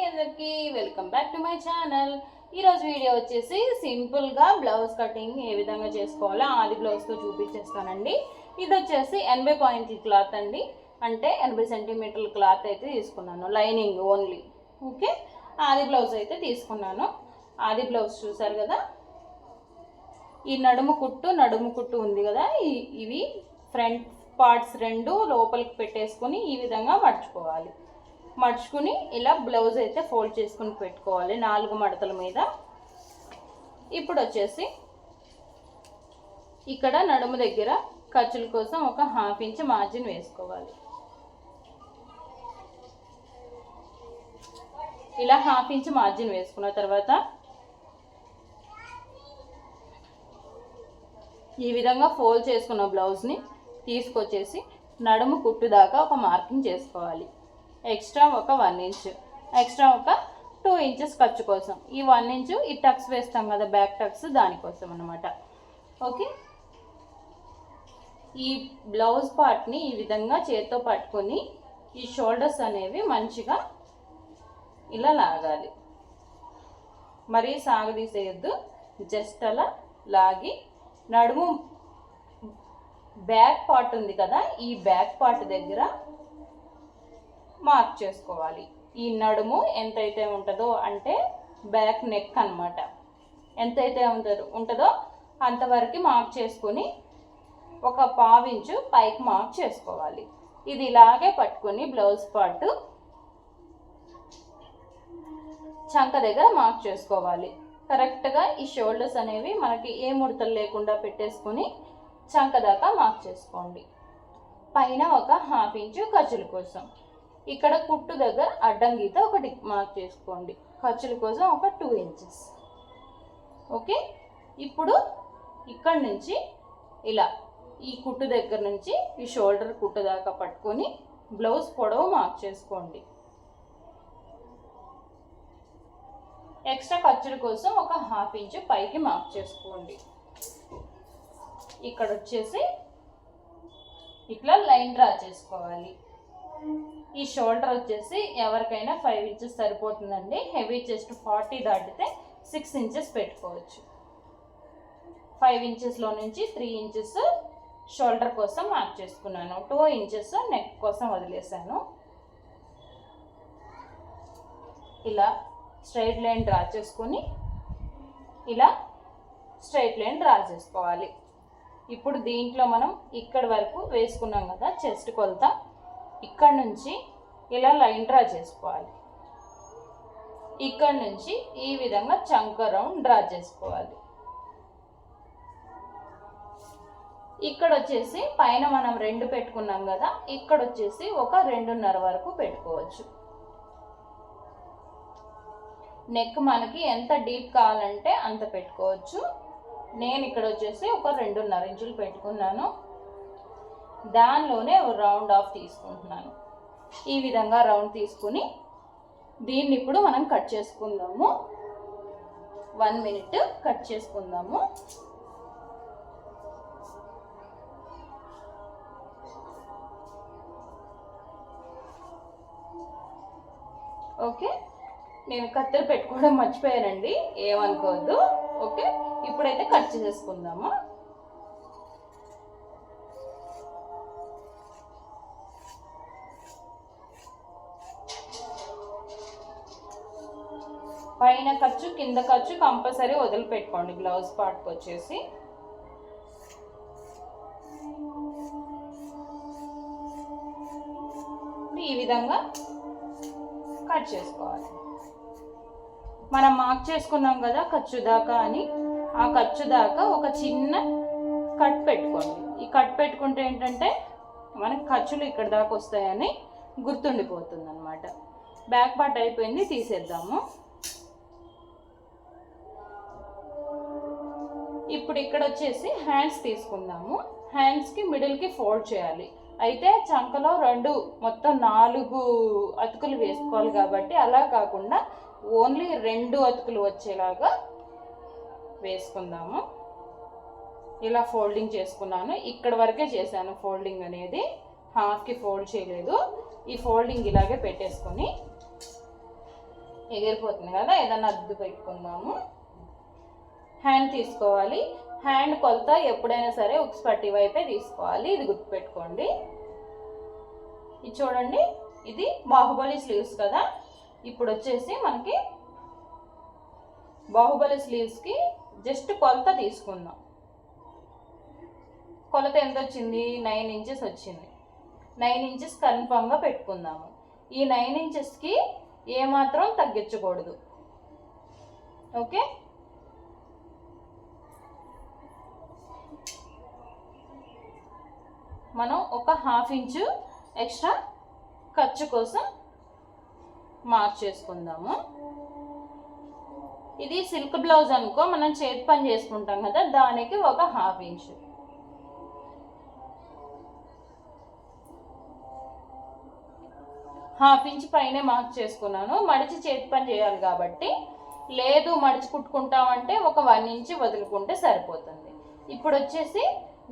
అందరికీ welcome back to my channel. ఈరోజు video వచ్చేసి సింపుల్గా బ్లౌజ్ కటింగ్ ఏ విధంగా చేసుకోవాలో ఆది బ్లౌజ్తో చూపించేస్తానండి. ఇది వచ్చేసి 80 పాయింట్ల క్లాత్ అండి, అంటే 80 సెంటీమీటర్ల క్లాత్ అయితే తీసుకున్నాను, లైనింగ్ ఓన్లీ. ఓకే, ఆది బ్లౌజ్ అయితే తీసుకున్నాను. ఆది బ్లౌజ్ చూసారు కదా, ఈ నడుము కుట్టు ఉంది కదా, ఇవి ఫ్రంట్ పార్ట్స్ రెండు లోపలికి పెట్టేసుకొని ఈ విధంగా మడుచుకుని ఇలా బ్లౌజ్ అయితే ఫోల్డ్ చేసుకుని పెట్టుకోవాలి 4 మడతల మీద. ఇప్పుడు వచ్చేసి ఇక్కడ నడుము దగ్గర ఖర్చుల కోసం ఒక 1/2 ఇంచ్ మార్జిన్ వేసుకోవాలి. ఇలా 1/2 ఇంచ్ మార్జిన్ వేసుకున్న తర్వాత ఈ విధంగా ఫోల్డ్ చేసుకున్న బ్లౌజ్ని తీసుకొచ్చేసి నడుము కుట్టు దాకా ఒక మార్కింగ్ చేసుకోవాలి. ఎక్స్ట్రా ఒక 1 ఇంచ్, ఎక్స్ట్రా ఒక 2 ఇంచెస్ ఖర్చు కోసం. ఈ 1 ఇంచ్ ఈ టక్స్ వేస్తాం కదా, బ్యాక్ టక్స్, దానికోసం అన్నమాట. ఓకే, ఈ బ్లౌజ్ పార్ట్ని ఈ విధంగా చేత్తో పట్టుకొని ఈ షోల్డర్స్ అనేవి మంచిగా ఇలా లాగాలి. మరీ సాగదీసేయద్దు, జస్ట్ అలా లాగి నడుము బ్యాక్ పార్ట్ ఉంది కదా, ఈ బ్యాక్ పార్ట్ దగ్గర మార్క్ చేసుకోవాలి. ఈ నడుము ఎంతైతే ఉంటుందో, అంటే బ్యాక్ నెక్ అన్నమాట, ఎంతైతే ఉంటుందో అంతవరకు మార్క్ చేసుకొని ఒక 1/2 ఇంచు పైకి మార్క్ చేసుకోవాలి. ఇది ఇలాగే పట్టుకొని బ్లౌజ్ పార్ట్ చంక దగ్గర మార్క్ చేసుకోవాలి. కరెక్ట్గా ఈ షోల్డర్స్ అనేవి మనకి ఏ ముడతలు లేకుండా పెట్టేసుకొని చంక దాకా మార్క్ చేసుకోండి. పైన ఒక 1/2 ఇంచు ఖర్చుల కోసం. ఇక్కడ కుట్టు దగ్గర అడ్డం గీత ఒకటి మార్క్ చేసుకోండి, ఖర్చుల కోసం ఒక 2 ఇంచెస్. ఓకే, ఇప్పుడు ఇక్కడ నుంచి ఇలా ఈ కుట్టు దగ్గర నుంచి ఈ షోల్డర్ కుట్టు దాకా పట్టుకొని బ్లౌజ్ పొడవు మార్క్ చేసుకోండి. ఎక్స్ట్రా ఖర్చుల కోసం ఒక 1/2 ఇంచు పైకి మార్క్ చేసుకోండి. ఇక్కడ వచ్చేసి ఇట్లా లైన్ డ్రా చేసుకోవాలి. ఈ షోల్డర్ వచ్చేసి ఎవరికైనా 5 ఇంచెస్ సరిపోతుందండి. హెవీ చెస్ట్ 40 దాటితే 6 ఇంచెస్ పెట్టుకోవచ్చు. 5 ఇంచెస్లో నుంచి 3 ఇంచెస్ షోల్డర్ కోసం మార్క్ చేసుకున్నాను, 2 ఇంచెస్ నెక్ కోసం వదిలేసాను. ఇలా స్ట్రైట్ లైన్ డ్రా చేసుకొని ఇలా స్ట్రైట్ లైన్ డ్రా చేసుకోవాలి. ఇప్పుడు దీంట్లో మనం ఇక్కడి వరకు వేసుకున్నాం కదా చెస్ట్ కొలత, ఇక్కడ నుంచి ఇలా లైన్ డ్రా చేసుకోవాలి. ఇక్కడ నుంచి ఈ విధంగా చంక రౌండ్ డ్రా చేసుకోవాలి. ఇక్కడ వచ్చేసి పైన మనం 2 పెట్టుకున్నాం కదా, ఇక్కడ వచ్చేసి ఒక 2.5 వరకు పెట్టుకోవచ్చు. నెక్ మనకి ఎంత డీప్ కావాలంటే అంత పెట్టుకోవచ్చు. నేను ఇక్కడ వచ్చేసి ఒక 2.5 ఇంచులు పెట్టుకున్నాను. దానిలోనే రౌండ్ ఆఫ్ తీసుకుంటున్నాను. ఈ విధంగా రౌండ్ తీసుకుని దీన్ని ఇప్పుడు మనం కట్ చేసుకుందాము. 1 మినిట్ కట్ చేసుకుందాము. ఓకే, నేను కత్తెర పెట్టుకోవడం మర్చిపోయానండి, ఏమనుకోవద్దు. ఓకే, ఇప్పుడైతే కట్ చేసుకుందాము. పైన ఖర్చు కింద ఖర్చు కంపల్సరీ వదిలిపెట్టుకోండి బ్లౌజ్ పార్ట్కి వచ్చేసి. ఈ విధంగా కట్ చేసుకోవాలి. మనం మార్క్ చేసుకున్నాం కదా ఖర్చు దాకా అని, ఆ ఖర్చు దాకా ఒక చిన్న కట్ పెట్టుకోండి. ఈ కట్ పెట్టుకుంటే ఏంటంటే మనకి ఖర్చులు ఇక్కడ దాకా వస్తాయని గుర్తుండిపోతుంది అన్నమాట. బ్యాక్ పార్ట్ అయిపోయింది, తీసేద్దాము. ఇప్పుడు ఇక్కడ వచ్చేసి హ్యాండ్స్ తీసుకుందాము. హ్యాండ్స్కి మిడిల్కి ఫోల్డ్ చేయాలి. అయితే చంకలో మొత్తం 4 అతుకులు వేసుకోవాలి కాబట్టి అలా కాకుండా ఓన్లీ 2 అతుకులు వచ్చేలాగా వేసుకుందాము. ఇలా ఫోల్డింగ్ చేసుకున్నాను, ఇక్కడ వరకే చేశాను ఫోల్డింగ్ అనేది, హాఫ్కి ఫోల్డ్ చేయలేదు. ఈ ఫోల్డింగ్ ఇలాగే పెట్టేసుకొని ఎగిరిపోతుంది కదా, ఏదైనా అద్దు పెట్టుకుందాము. హ్యాండ్ తీసుకోవాలి. హ్యాండ్ కొలత ఎప్పుడైనా సరే ఉక్స్ పట్టి వైపే తీసుకోవాలి, ఇది గుర్తుపెట్టుకోండి. ఇది చూడండి, ఇది బాహుబలి స్లీవ్స్ కదా. ఇప్పుడు వచ్చేసి మనకి బాహుబలి స్లీవ్స్కి జస్ట్ కొలత తీసుకుందాం. కొలత ఎంత వచ్చింది? 9 ఇంచెస్ వచ్చింది. 9 ఇంచెస్ కన్ఫామ్గా పెట్టుకుందాము. ఈ 9 ఇంచెస్కి ఏమాత్రం తగ్గించకూడదు. ఓకే, మనం ఒక 1/2 ఇంచు ఎక్స్ట్రా ఖర్చు కోసం మార్క్ చేసుకుందాము. ఇది సిల్క్ బ్లౌజ్ అనుకో, మనం చేతి పని చేసుకుంటాం కదా, దానికి ఒక 1/2 ఇంచు. హాఫ్ ఇంచ్ పైనే మార్క్ చేసుకున్నాను. మడిచి చేతి పని చేయాలి కాబట్టి, లేదు మడిచి కుట్టుకుంటామంటే ఒక 1 ఇంచ్ వదులుకుంటే సరిపోతుంది. ఇప్పుడు వచ్చేసి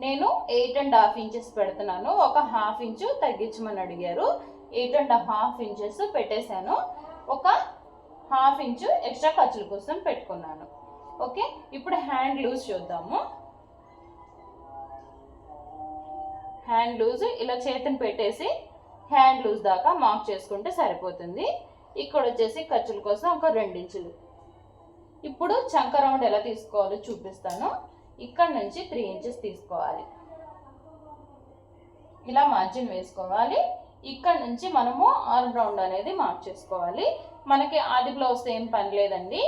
నేను 8.5 ఇంచెస్ పెడుతున్నాను. ఒక 1/2 ఇంచు తగ్గించమని అడిగారు, 8.5 ఇంచెస్ పెట్టేశాను. ఒక 1/2 ఇంచు ఎక్స్ట్రా ఖర్చుల కోసం పెట్టుకున్నాను. ఓకే, ఇప్పుడు హ్యాండ్ లూజ్ చూద్దాము. హ్యాండ్ లూజ్ ఇలా చేతిని పెట్టేసి హ్యాండ్ లూజ్ దాకా మార్క్ చేసుకుంటే సరిపోతుంది. ఇక్కడ వచ్చేసి ఖర్చుల కోసం ఒక 2 ఇంచులు. ఇప్పుడు చంక రౌండ్ ఎలా తీసుకోవాలో చూపిస్తాను. ఇక్కడ నుంచి 3 ఇంచెస్ తీసుకోవాలి, ఇలా మార్జిన్ వేసుకోవాలి. ఇక్కడ నుంచి మనము ఆర్మ్ రౌండ్ అనేది మార్క్ చేసుకోవాలి. మనకి ఆది బ్లౌజ్ ఏం పని లేదండి,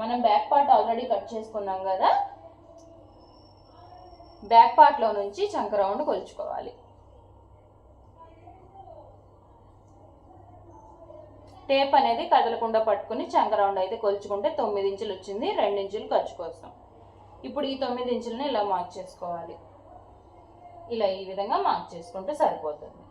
మనం బ్యాక్ పార్ట్ ఆల్రెడీ కట్ చేసుకున్నాం కదా, బ్యాక్ పార్ట్లో నుంచి చంక రౌండ్ కొలుచుకోవాలి. టేప్ అనేది కదలకుండా పట్టుకుని చంక రౌండ్ అయితే కొలుచుకుంటే 9 ఇంచులు వచ్చింది, 2 ఇంచులు ఖర్చు కోసం. ఇప్పుడు ఈ 9 ఇంచులని ఇలా మార్క్ చేసుకోవాలి. ఇలా ఈ విధంగా మార్క్ చేసుకుంటే సరిపోతుంది.